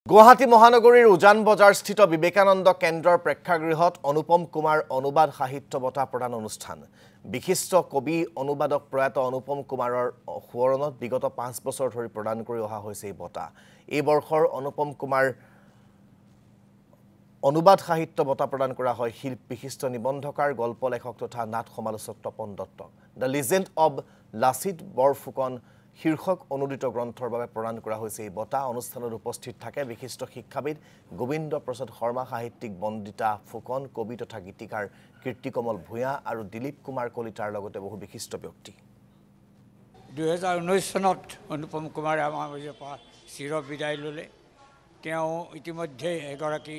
গুৱাহাটী মহানগৰীৰ উজান বজাৰ স্থিত বিবেকানন্দ কেন্দ্ৰৰ প্ৰেক্ষাগৃহত অনুপম কুমাৰ অনুবাদ সাহিত্য বঁটা প্ৰদান অনুষ্ঠান বিশিষ্ট কবি অনুবাদক প্ৰয়াত অনুপম কুমাৰৰ সোঁৱৰণত বিগত 5 বছৰ ধৰি প্ৰদান কৰি অহা হৈছে এই বঁটা এই বৰ্ষৰ অনুপম কুমাৰ অনুবাদ সাহিত্য বঁটা প্ৰদান কৰা হয় বিশিষ্ট নিবন্ধকাৰ গল্প লেখক তথা নাট সমালোচক Tapan Dutta the legend of Lachit Borphukan শীৰ্ষক অনুদিত গ্ৰন্থৰ বাবে প্ৰদান কৰা হৈছে এই বঁটা অনুষ্ঠানত উপস্থিত থাকে বিশিষ্ট শিক্ষাবিদ গোবিন্দ প্ৰসাদ শৰ্মা সাহিত্যিক বন্দিতা ফুকন কবি তথা গীতিকাৰ কীৰ্তিকমল ভূঞা আৰু দিলীপ কুমাৰ কলিতাৰ লগতে বহু বিশিষ্ট ব্যক্তি 2019 চনত অনুপম কুমাৰে আমাৰ মাজৰ পৰা চিৰ বিদায় ল'লে তেওঁ ইতিমধ্যে এগৰাকী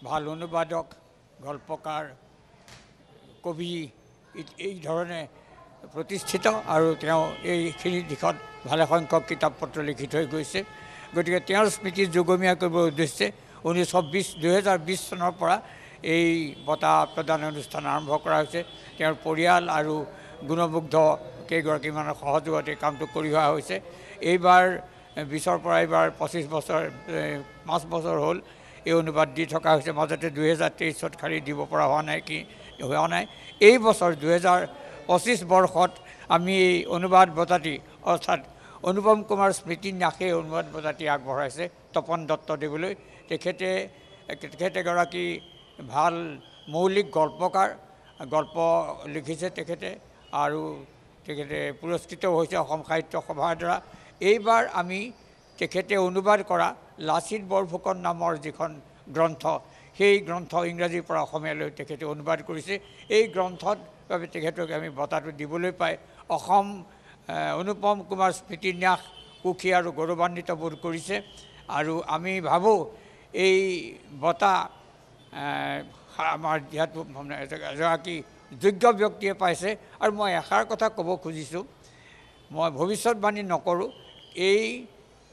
ভাল অনুবাদক গল্পকাৰ কবি এই ধৰণে প্ৰতিষ্ঠিত আৰু তেওঁ এইখিনি দিশত ভালে সংখ্যক কিতাপ পত্ৰ লিখি থৈ গৈছে গতিকে তেওঁৰ স্মৃতি যোগমীয়া কৰিবৰ উদ্দেশ্যে 2020 চনৰ পৰা এই বঁটা প্ৰদান অনুষ্ঠান আৰম্ভ কৰা হৈছে তেওঁৰ পৰিয়াল আৰু গুণমুগ্ধ কেইগৰাকীমানৰ সহযোগতে কামটো কৰি অহা হৈছে এইবাৰ 20ৰ পৰা এইবাৰ 25 বছৰ 5 বছৰ হ'ল এই অনুবাদ দি থকা হৈছে মাজতে 2023ত খালি দিব পৰা হোৱা নাই এই বছৰ 2025 বৰ্ষত আমি এই অনুবাদ বঁটাটি অৰ্থাৎ অনুপম কুমাৰ স্মৃতি ন্যাসে অনুবাদ বঁটাটি আগবঢ়াইছে তপন দত্তদেৱলৈ তেখেতে এগৰাকী ভাল মৌলিক গল্পকাৰ গল্প লিখিছে তেখেতে আৰু তেখেতে পুৰস্কৃত হৈছে অসম সাহিত্য সভাৰ দ্বাৰা এইবাৰ আমি তেখেতে অনুবাদ কৰা লাচিত বৰফুকন নামৰ যিখন গ্ৰন্থ সেই গ্ৰন্থ ইংৰাজীৰ পৰা অসমীয়ালৈ তেখেতে অনুবাদ কৰিছে এই গ্ৰন্থত বাবে তেখেতক আমি বঁটাটো দিবলৈ পাই অসম অনুপম কুমাৰ স্মৃতি ন্যাস সুখী আৰু গৌৰৱান্বিত বোধ কৰিছে আৰু আমি ভাবোঁ এই বঁটা আমাৰ যিহেতু এগৰাকী যোগ্য ব্যক্তিয়ে পাইছে আৰু মই এষাৰ কথা ক'ব খুজিছোঁ মই ভৱিষ্যতবাণী নকৰোঁ এই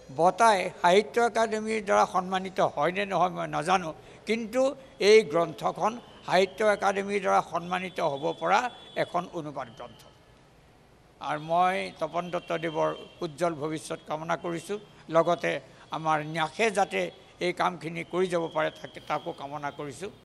বঁটাই সাহিত্য একাডেমীৰ দ্বাৰা সন্মানিত হয়নে নহয় মই নাজানো কিন্তু এই গ্ৰন্থখন সাহিত্য একাডেমীৰ দ্বাৰা সন্মানিত হ'ব পৰা এখন অনুবাদ গ্ৰন্থ আৰু মই তপন দত্তদেৱৰ উজ্জ্বল ভৱিষ্যত কামনা কৰিছোঁ লগতে আমাৰ ন্যাসে যাতে এই কামখিনি কৰি যাব পাৰে তাকো কামনা কৰিছোঁ